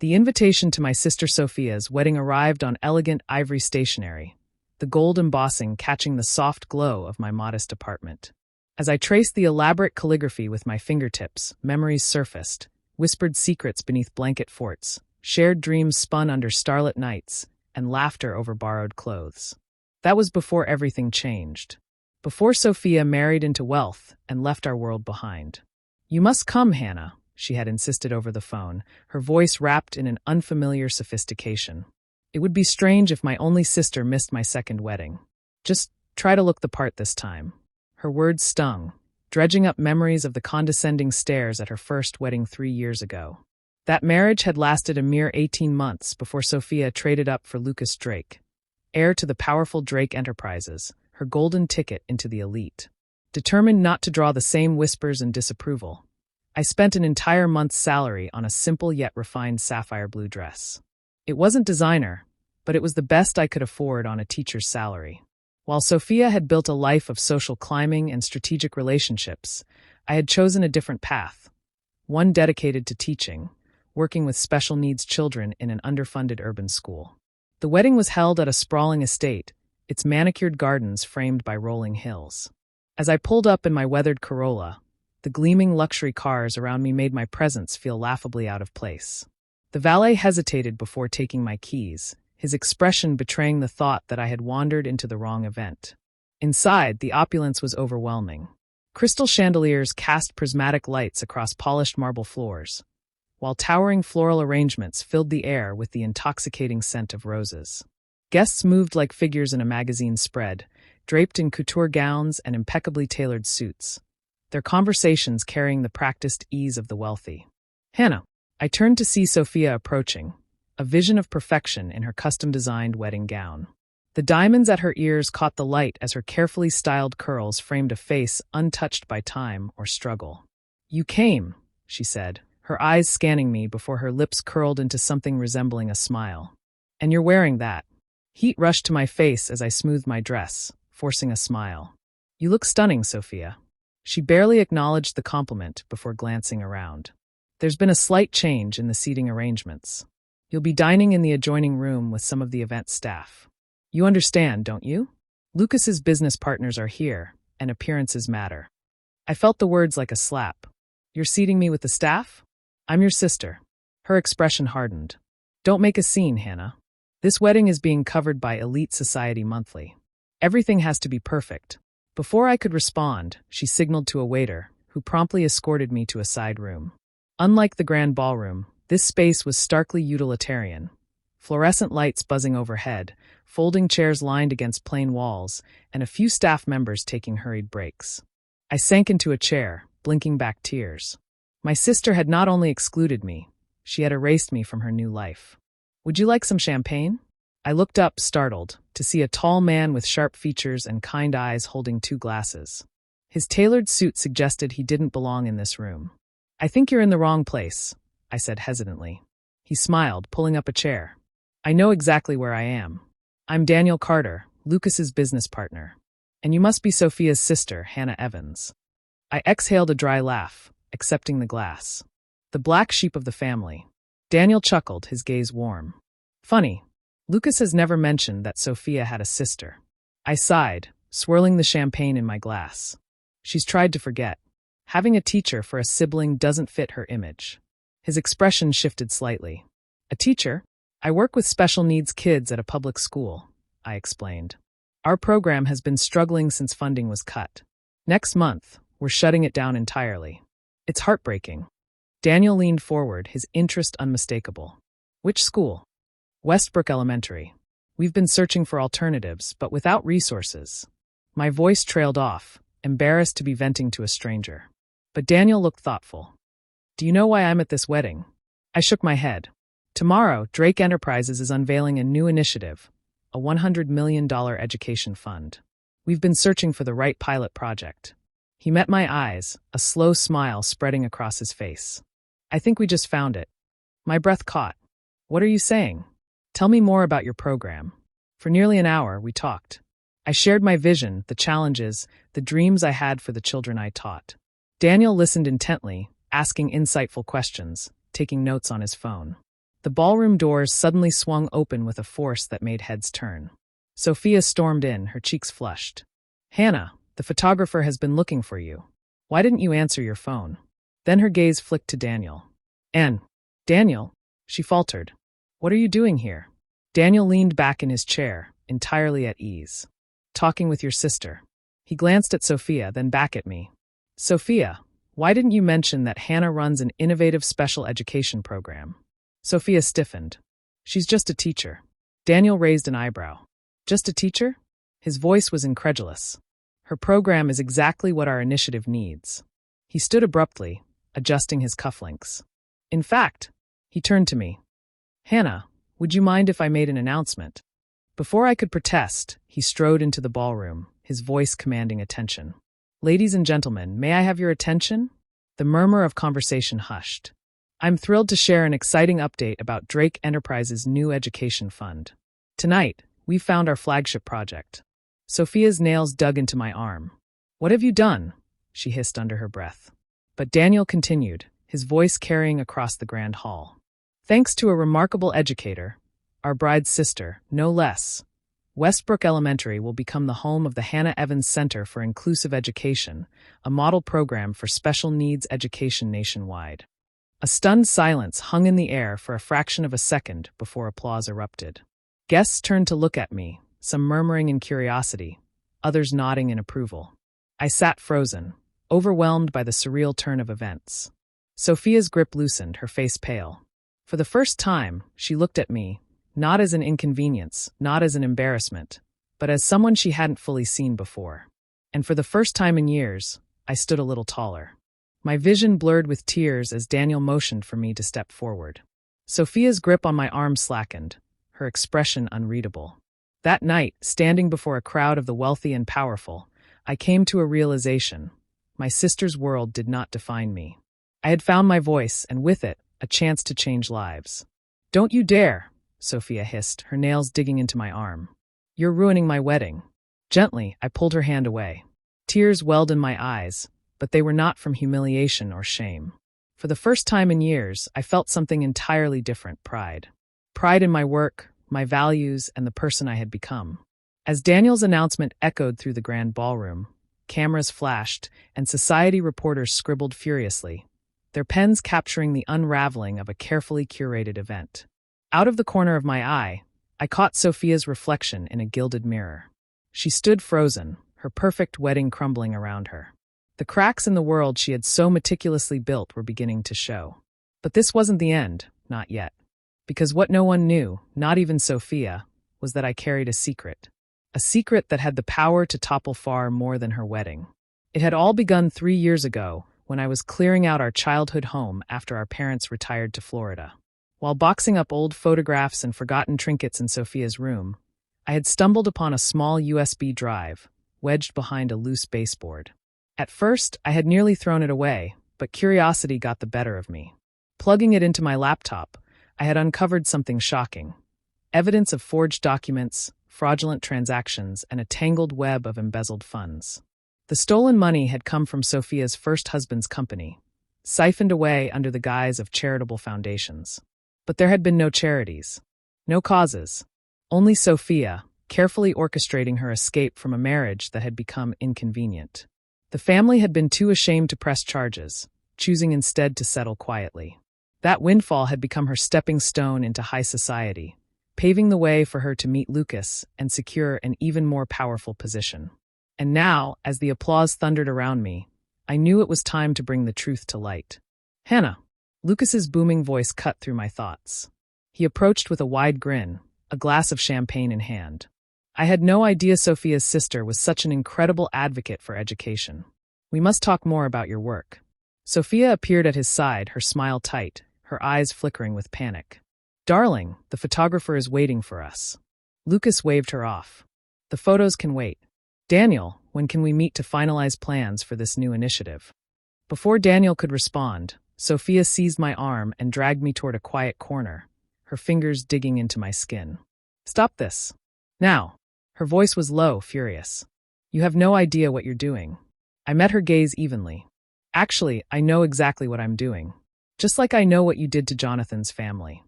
The invitation to my sister Sophia's wedding arrived on elegant ivory stationery, the gold embossing catching the soft glow of my modest apartment. As I traced the elaborate calligraphy with my fingertips, memories surfaced, whispered secrets beneath blanket forts, shared dreams spun under starlit nights, and laughter over borrowed clothes. That was before everything changed. Before Sophia married into wealth and left our world behind. "You must come, Hannah," she had insisted over the phone, her voice wrapped in an unfamiliar sophistication. "It would be strange if my only sister missed my second wedding. Just try to look the part this time." Her words stung, dredging up memories of the condescending stares at her first wedding 3 years ago. That marriage had lasted a mere 18 months before Sophia traded up for Lucas Drake, heir to the powerful Drake Enterprises, her golden ticket into the elite. Determined not to draw the same whispers and disapproval, I spent an entire month's salary on a simple yet refined sapphire blue dress. It wasn't designer, but it was the best I could afford on a teacher's salary. While Sophia had built a life of social climbing and strategic relationships, I had chosen a different path, one dedicated to teaching, working with special needs children in an underfunded urban school. The wedding was held at a sprawling estate, its manicured gardens framed by rolling hills. As I pulled up in my weathered Corolla, the gleaming luxury cars around me made my presence feel laughably out of place. The valet hesitated before taking my keys, his expression betraying the thought that I had wandered into the wrong event. Inside, the opulence was overwhelming. Crystal chandeliers cast prismatic lights across polished marble floors, while towering floral arrangements filled the air with the intoxicating scent of roses. Guests moved like figures in a magazine spread, draped in couture gowns and impeccably tailored suits, their conversations carrying the practiced ease of the wealthy. "Hannah." I turned to see Sophia approaching, a vision of perfection in her custom-designed wedding gown. The diamonds at her ears caught the light as her carefully styled curls framed a face untouched by time or struggle. "You came," she said, her eyes scanning me before her lips curled into something resembling a smile. "And you're wearing that." Heat rushed to my face as I smoothed my dress, forcing a smile. "You look stunning, Sophia." She barely acknowledged the compliment before glancing around. "There's been a slight change in the seating arrangements. You'll be dining in the adjoining room with some of the event staff. You understand, don't you? Lucas's business partners are here, and appearances matter." I felt the words like a slap. "You're seating me with the staff? I'm your sister." Her expression hardened. "Don't make a scene, Hannah. This wedding is being covered by Elite Society Monthly. Everything has to be perfect." Before I could respond, she signaled to a waiter, who promptly escorted me to a side room. Unlike the grand ballroom, this space was starkly utilitarian. Fluorescent lights buzzing overhead, folding chairs lined against plain walls, and a few staff members taking hurried breaks. I sank into a chair, blinking back tears. My sister had not only excluded me, she had erased me from her new life. "Would you like some champagne?" I looked up, startled, to see a tall man with sharp features and kind eyes holding 2 glasses. His tailored suit suggested he didn't belong in this room. "I think you're in the wrong place," I said hesitantly. He smiled, pulling up a chair. "I know exactly where I am. I'm Daniel Carter, Lucas's business partner. And you must be Sophia's sister, Hannah Evans." I exhaled a dry laugh, accepting the glass. "The black sheep of the family." Daniel chuckled, his gaze warm. "Funny. Lucas has never mentioned that Sophia had a sister." I sighed, swirling the champagne in my glass. "She's tried to forget. Having a teacher for a sibling doesn't fit her image." His expression shifted slightly. "A teacher? I work with special needs kids at a public school," I explained. "Our program has been struggling since funding was cut. Next month, we're shutting it down entirely. It's heartbreaking." Daniel leaned forward, his interest unmistakable. "Which school?" "Westbrook Elementary. We've been searching for alternatives, but without resources." My voice trailed off, embarrassed to be venting to a stranger. But Daniel looked thoughtful. "Do you know why I'm at this wedding?" I shook my head. "Tomorrow, Drake Enterprises is unveiling a new initiative, a $100 million education fund. We've been searching for the right pilot project." He met my eyes, a slow smile spreading across his face. "I think we just found it." My breath caught. "What are you saying? Tell me more about your program." For nearly an hour, we talked. I shared my vision, the challenges, the dreams I had for the children I taught. Daniel listened intently, asking insightful questions, taking notes on his phone. The ballroom doors suddenly swung open with a force that made heads turn. Sophia stormed in, her cheeks flushed. "Hannah, the photographer has been looking for you. Why didn't you answer your phone?" Then her gaze flicked to Daniel. Daniel, she faltered. "What are you doing here?" Daniel leaned back in his chair, entirely at ease. "Talking with your sister." He glanced at Sophia, then back at me. "Sophia, why didn't you mention that Hannah runs an innovative special education program?" Sophia stiffened. "She's just a teacher." Daniel raised an eyebrow. "Just a teacher?" His voice was incredulous. "Her program is exactly what our initiative needs." He stood abruptly, adjusting his cufflinks. "In fact," he turned to me. "Hannah, would you mind if I made an announcement?" Before I could protest, he strode into the ballroom, his voice commanding attention. "Ladies and gentlemen, may I have your attention?" The murmur of conversation hushed. "I'm thrilled to share an exciting update about Drake Enterprises' new education fund. Tonight, we've found our flagship project." Sophia's nails dug into my arm. "What have you done?" she hissed under her breath. But Daniel continued, his voice carrying across the grand hall. "Thanks to a remarkable educator, our bride's sister, no less, Westbrook Elementary will become the home of the Hannah Evans Center for Inclusive Education, a model program for special needs education nationwide." A stunned silence hung in the air for a fraction of a second before applause erupted. Guests turned to look at me, some murmuring in curiosity, others nodding in approval. I sat frozen, overwhelmed by the surreal turn of events. Sophia's grip loosened, her face pale. For the first time, she looked at me, not as an inconvenience, not as an embarrassment, but as someone she hadn't fully seen before. And for the first time in years, I stood a little taller. My vision blurred with tears as Daniel motioned for me to step forward. Sophia's grip on my arm slackened, her expression unreadable. That night, standing before a crowd of the wealthy and powerful, I came to a realization. My sister's world did not define me. I had found my voice, and with it, a chance to change lives. "Don't you dare," Sophia hissed, her nails digging into my arm. "You're ruining my wedding." Gently, I pulled her hand away. Tears welled in my eyes, but they were not from humiliation or shame. For the first time in years, I felt something entirely different: pride. Pride in my work, my values, and the person I had become. As Daniel's announcement echoed through the grand ballroom, cameras flashed, and society reporters scribbled furiously, their pens capturing the unraveling of a carefully curated event. Out of the corner of my eye, I caught Sophia's reflection in a gilded mirror. She stood frozen, her perfect wedding crumbling around her. The cracks in the world she had so meticulously built were beginning to show. But this wasn't the end, not yet. Because what no one knew, not even Sophia, was that I carried a secret. A secret that had the power to topple far more than her wedding. It had all begun 3 years ago, when I was clearing out our childhood home after our parents retired to Florida. While boxing up old photographs and forgotten trinkets in Sophia's room, I had stumbled upon a small USB drive, wedged behind a loose baseboard. At first, I had nearly thrown it away, but curiosity got the better of me. Plugging it into my laptop, I had uncovered something shocking. Evidence of forged documents, fraudulent transactions, and a tangled web of embezzled funds. The stolen money had come from Sophia's first husband's company, siphoned away under the guise of charitable foundations. But there had been no charities, no causes, only Sophia, carefully orchestrating her escape from a marriage that had become inconvenient. The family had been too ashamed to press charges, choosing instead to settle quietly. That windfall had become her stepping stone into high society, paving the way for her to meet Lucas and secure an even more powerful position. And now, as the applause thundered around me, I knew it was time to bring the truth to light. "Hannah," Lucas's booming voice cut through my thoughts. He approached with a wide grin, a glass of champagne in hand. I had no idea Sophia's sister was such an incredible advocate for education. "We must talk more about your work." Sophia appeared at his side, her smile tight, her eyes flickering with panic. "Darling, the photographer is waiting for us." Lucas waved her off. "The photos can wait. Daniel, when can we meet to finalize plans for this new initiative?" Before Daniel could respond, Sophia seized my arm and dragged me toward a quiet corner, her fingers digging into my skin. "Stop this. Now." Her voice was low, furious. "You have no idea what you're doing." I met her gaze evenly. "Actually, I know exactly what I'm doing. Just like I know what you did to Jonathan's family."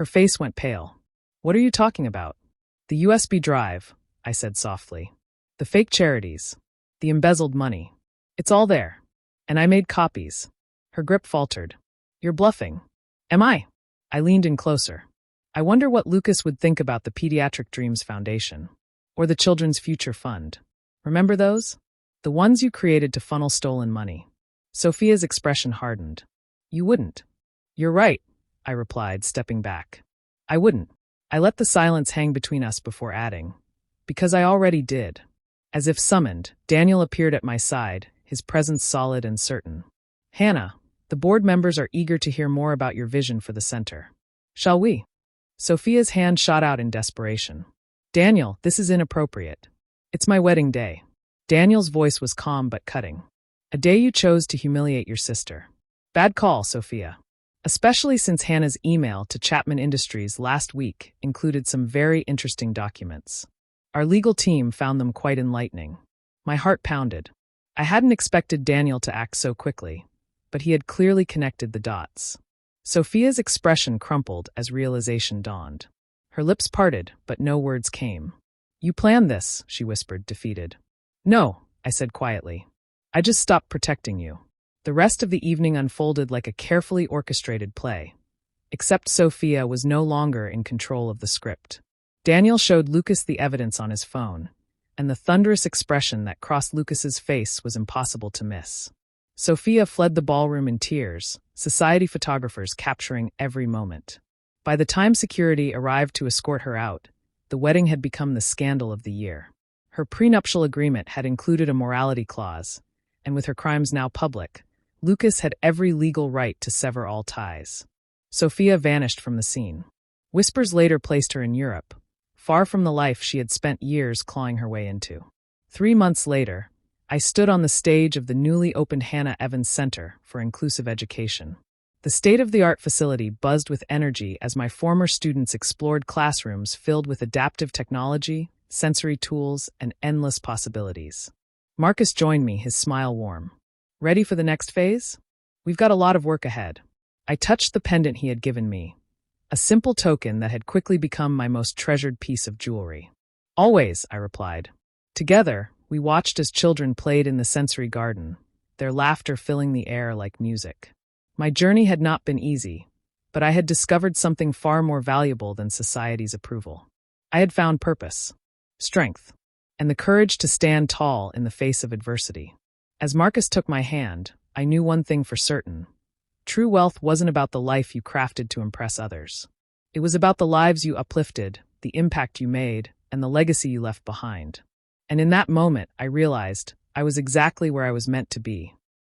Her face went pale. What are you talking about? The USB drive, I said softly. The fake charities. The embezzled money. It's all there. And I made copies. Her grip faltered. You're bluffing. Am I? I leaned in closer. I wonder what Lucas would think about the Pediatric Dreams Foundation. Or the Children's Future Fund. Remember those? The ones you created to funnel stolen money. Sophia's expression hardened. You wouldn't. You're right, I replied, stepping back. I wouldn't. I let the silence hang between us before adding. Because I already did. As if summoned, Daniel appeared at my side, his presence solid and certain. Hannah, the board members are eager to hear more about your vision for the center. Shall we? Sophia's hand shot out in desperation. Daniel, this is inappropriate. It's my wedding day. Daniel's voice was calm but cutting. A day you chose to humiliate your sister. Bad call, Sophia. Especially since Hannah's email to Chapman Industries last week included some very interesting documents. Our legal team found them quite enlightening. My heart pounded. I hadn't expected Daniel to act so quickly, but he had clearly connected the dots. Sophia's expression crumpled as realization dawned. Her lips parted, but no words came. You planned this, she whispered, defeated. No, I said quietly. I just stopped protecting you. The rest of the evening unfolded like a carefully orchestrated play. Except Sophia was no longer in control of the script. Daniel showed Lucas the evidence on his phone, and the thunderous expression that crossed Lucas's face was impossible to miss. Sophia fled the ballroom in tears, society photographers capturing every moment. By the time security arrived to escort her out, the wedding had become the scandal of the year. Her prenuptial agreement had included a morality clause, and with her crimes now public, Lucas had every legal right to sever all ties. Sophia vanished from the scene. Whispers later placed her in Europe, far from the life she had spent years clawing her way into. 3 months later, I stood on the stage of the newly opened Hannah Evans Center for Inclusive Education. The state-of-the-art facility buzzed with energy as my former students explored classrooms filled with adaptive technology, sensory tools, and endless possibilities. Marcus joined me, his smile warm. Ready for the next phase? We've got a lot of work ahead. I touched the pendant he had given me, a simple token that had quickly become my most treasured piece of jewelry. Always, I replied. Together, we watched as children played in the sensory garden, their laughter filling the air like music. My journey had not been easy, but I had discovered something far more valuable than society's approval. I had found purpose, strength, and the courage to stand tall in the face of adversity. As Marcus took my hand, I knew one thing for certain. True wealth wasn't about the life you crafted to impress others. It was about the lives you uplifted, the impact you made, and the legacy you left behind. And in that moment, I realized I was exactly where I was meant to be.